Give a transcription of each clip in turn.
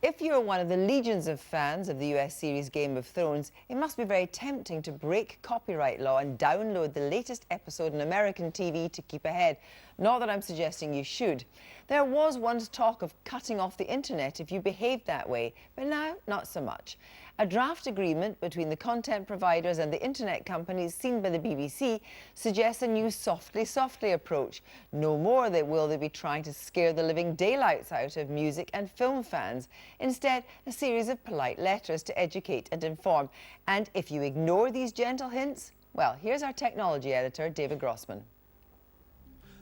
If you're one of the legions of fans of the US series Game of Thrones, it must be very tempting to break copyright law and download the latest episode on American TV to keep ahead. Not that I'm suggesting you should. There was once talk of cutting off the internet if you behaved that way, but now not so much. A draft agreement between the content providers and the internet companies seen by the BBC suggests a new softly approach. No more will they be trying to scare the living daylights out of music and film fans. Instead, a series of polite letters to educate and inform. And if you ignore these gentle hints, well, here's our technology editor, David Grossman.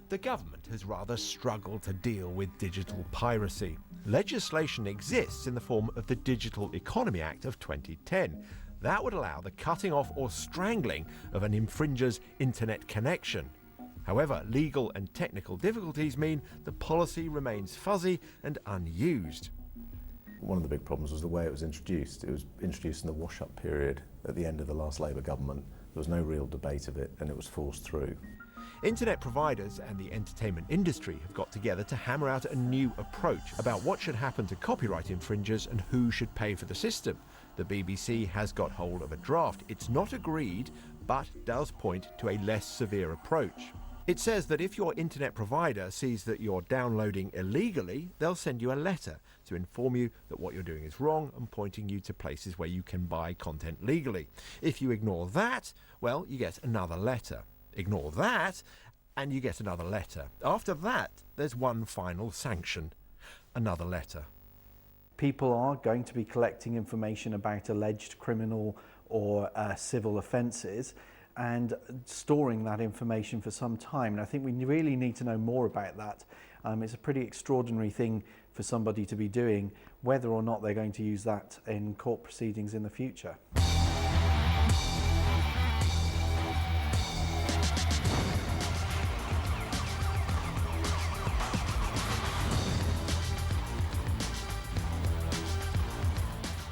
The government has rather struggled to deal with digital piracy. Legislation exists in the form of the Digital Economy Act of 2010. That would allow the cutting off or strangling of an infringer's internet connection. However, legal and technical difficulties mean the policy remains fuzzy and unused. One of the big problems was the way it was introduced. It was introduced in the wash-up period at the end of the last Labour government. There was no real debate of it and it was forced through. Internet providers and the entertainment industry have got together to hammer out a new approach about what should happen to copyright infringers and who should pay for the system. The BBC has got hold of a draft. It's not agreed, but does point to a less severe approach. It says that if your internet provider sees that you're downloading illegally, they'll send you a letter to inform you that what you're doing is wrong and pointing you to places where you can buy content legally. If you ignore that, well, you get another letter. Ignore that, and you get another letter. After that, there's one final sanction, another letter. People are going to be collecting information about alleged criminal or civil offences and storing that information for some time. And I think we really need to know more about that. It's a pretty extraordinary thing for somebody to be doing, whether or not they're going to use that in court proceedings in the future.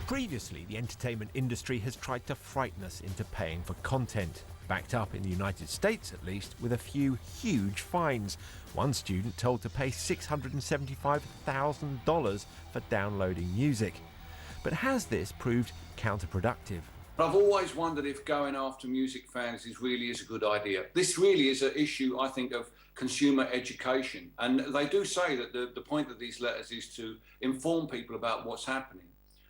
Previously, the entertainment industry has tried to frighten us into paying for content, backed up in the United States at least with a few huge fines. One student told to pay $675,000 for downloading music. But has this proved counterproductive? I've always wondered if going after music fans really is a good idea. This really is an issue, I think, of consumer education. And they do say that the point of these letters is to inform people about what's happening.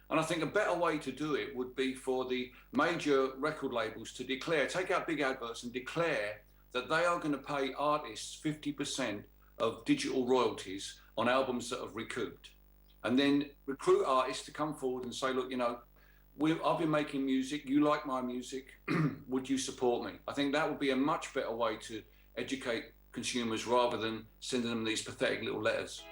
And I think a better way to do it would be for the major record labels to declare, take out big adverts and declare that they are going to pay artists 50% of digital royalties on albums that have recouped. And then recruit artists to come forward and say, look, you know, I've been making music, you like my music, would you support me? I think that would be a much better way to educate consumers rather than sending them these pathetic little letters.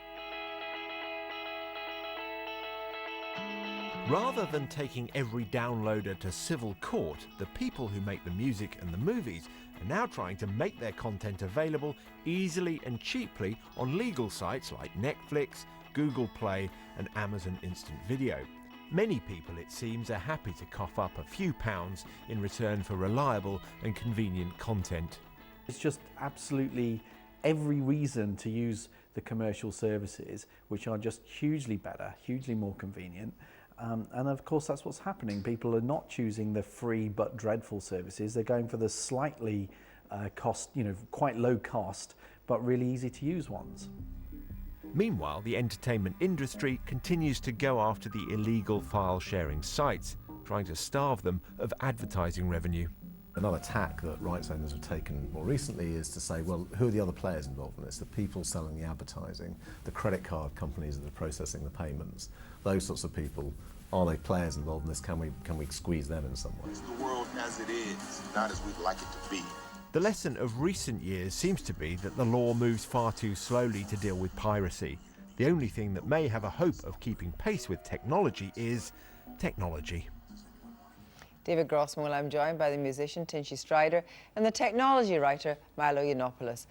Rather than taking every downloader to civil court, the people who make the music and the movies are now trying to make their content available easily and cheaply on legal sites like Netflix, Google Play and Amazon Instant Video. Many people, it seems, are happy to cough up a few pounds in return for reliable and convenient content. It's just absolutely every reason to use the commercial services, which are just hugely better, hugely more convenient. And of course that's what's happening. People are not choosing the free but dreadful services. They're going for the slightly quite low cost but really easy to use ones. Meanwhile, the entertainment industry continues to go after the illegal file sharing sites, trying to starve them of advertising revenue. Another tack that rights owners have taken more recently is to say, well, who are the other players involved in this? The people selling the advertising, the credit card companies that are processing the payments, those sorts of people. Are they players involved in this? Can we squeeze them in some way? It's the world as it is, not as we'd like it to be. The lesson of recent years seems to be that the law moves far too slowly to deal with piracy. The only thing that may have a hope of keeping pace with technology is technology. David Grossman. Well, I'm joined by the musician Tinchy Strider and the technology writer Milo Yiannopoulos.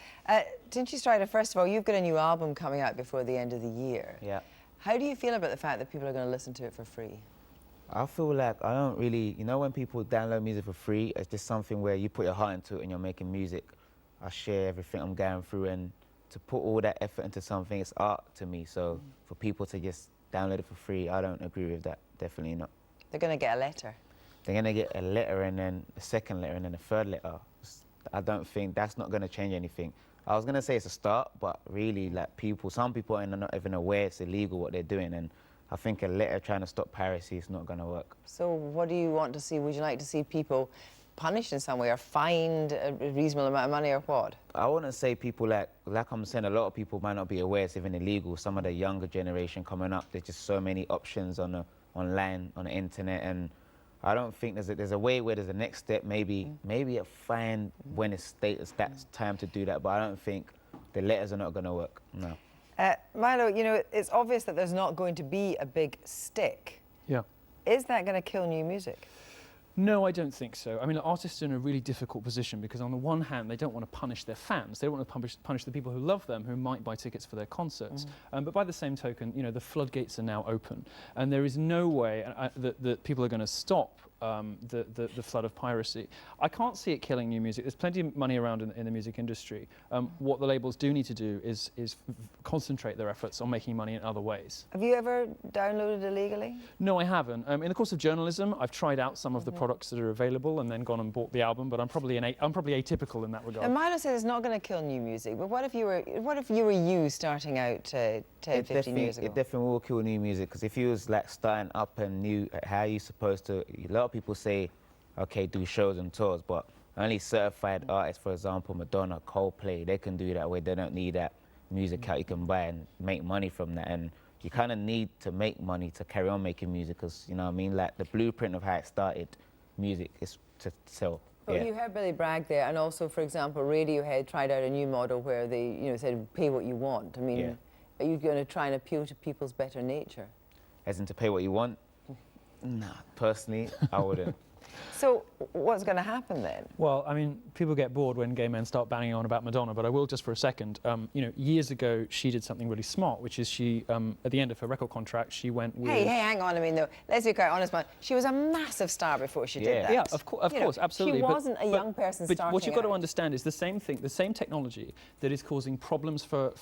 Tinchy Strider, first of all, you've got a new album coming out before the end of the year. Yeah. How do you feel about the fact that people are going to listen to it for free? I feel like I don't really, you know, when people download music for free, it's just something where you put your heart into it and you're making music. I share everything I'm going through, and to put all that effort into something, it's art to me. So for people to just download it for free. I don't agree with that. Definitely not. They're going to get a letter. They're going to get a letter and then a second letter and then a third letter. I don't think that's not going to change anything. I was going to say it's a start, but really, like some people are not even aware it's illegal what they're doing, and I think a letter trying to stop piracy is not going to work. So what do you want to see? Would you like to see people punished in some way or fined a reasonable amount of money or what? I wouldn't say people like I'm saying, a lot of people might not be aware it's even illegal. Some of the younger generation coming up, there's just so many options online, on the internet, and I don't think there's a way where there's a next step, maybe a fine when it's stated that's time to do that, but I don't think the letters are not going to work, no. Milo, you know, it's obvious that there's not going to be a big stick. Yeah. Is that going to kill new music? No, I don't think so. I mean, artists are in a really difficult position because on the one hand, they don't want to punish their fans. They don't want to punish the people who love them, who might buy tickets for their concerts. But by the same token, you know, the floodgates are now open. And there is no way that people are going to stop the flood of piracy. I can't see it killing new music. There's plenty of money around in the music industry. What the labels do need to do is concentrate their efforts on making money in other ways. Have you ever downloaded illegally? No, I haven't. In the course of journalism, I've tried out some of the products that are available and then gone and bought the album, but I'm probably atypical in that regard. And Milo says it's not going to kill new music, but what if you were you starting out 10, 15 years ago? It definitely will kill new music, because if you was like starting up and new, how are you supposed to? A lot of people say, okay, do shows and tours, but only certified artists, for example, Madonna, Coldplay, they can do that where they don't need that music out you can buy and make money from that. And you kind of need to make money to carry on making music, because, you know what I mean, like the blueprint of how it started, music is to sell. But you heard Billy brag there, and also, for example, Radiohead tried out a new model where they, you know, said pay what you want. I mean, are you going to try and appeal to people's better nature? As in to pay what you want? Nah, personally, I wouldn't. So what's going to happen then? Well, I mean, people get bored when gay men start banging on about Madonna, but I will just for a second. You know, years ago, she did something really smart, which is she, at the end of her record contract, she went with... Hey, hang on a minute, though. Let's be quite honest, man. She was a massive star before she did that. Yeah, of course, absolutely. She wasn't a young person starting But what you've got to out. understand is the same thing, the same technology that is causing problems for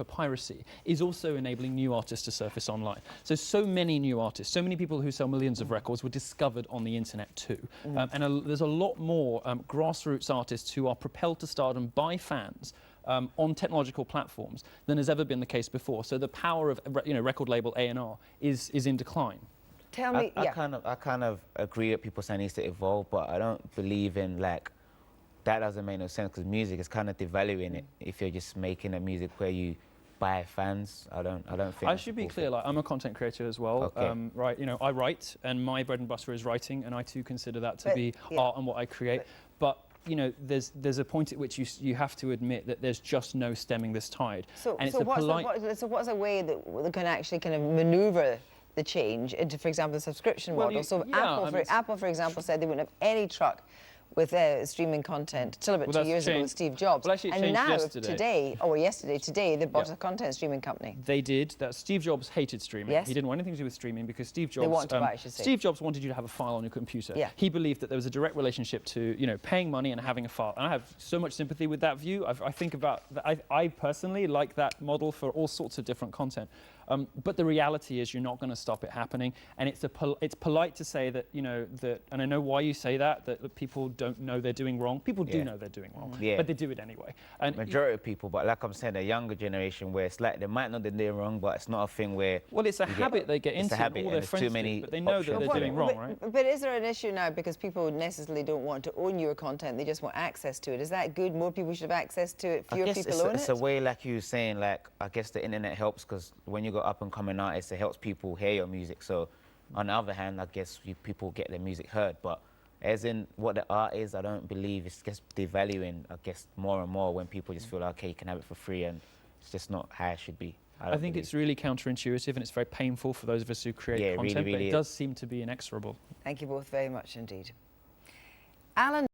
piracy is also enabling new artists to surface online. So many new artists, so many people who sell millions of records were discovered on the internet too. There's a lot more grassroots artists who are propelled to stardom by fans on technological platforms than has ever been the case before. So the power of record label A&R is in decline. Tell me, I kind of agree that people say it needs to evolve, but I don't believe in like that doesn't make no sense, because music is kind of devaluing it if you're just making a music where you by fans. I don't think. I should be clear. Like, I'm a content creator as well. Okay. Right. You know, I write, and my bread and butter is writing, and I too consider that to be art and what I create. But you know, there's a point at which you have to admit that there's just no stemming this tide. So what's a way that can actually kind of manoeuvre the change into, for example, the subscription model? Apple, for example, said they wouldn't have any truck with streaming content till about 2 years ago with Steve Jobs. Well, actually, it changed now, yesterday. today, they bought a content streaming company. They did. That Steve Jobs hated streaming. Yes. He didn't want anything to do with streaming because Steve Jobs... They want to buy, I should say. Steve Jobs wanted you to have a file on your computer. Yeah. He believed that there was a direct relationship to, you know, paying money and having a file. And I have so much sympathy with that view. I think about... I personally like that model for all sorts of different content. But the reality is you're not going to stop it happening. And it's polite to say that, you know, that, and I know why you say that people don't know they're doing wrong. People do know they're doing wrong, but they do it anyway. And majority of people, but like I'm saying, the younger generation, where it's like they might know that they're doing wrong, but it's not a thing where... Well, it's a habit they get into, all their friends do, but they know that they're doing wrong, right? But is there an issue now because people necessarily don't want to own your content, they just want access to it? Is that good? More people should have access to it, fewer people own it? It's a way, like you were saying, like, I guess the internet helps, because when you go up and coming artists, it helps people hear your music. So on the other hand, I guess people get their music heard, but as in what the art is, I don't believe it's just devaluing, I guess, more and more when people just feel like, okay, you can have it for free, and it's just not how it should be. I think it's really counterintuitive, and it's very painful for those of us who create content, really but it does seem to be inexorable. Thank you both very much indeed. Alan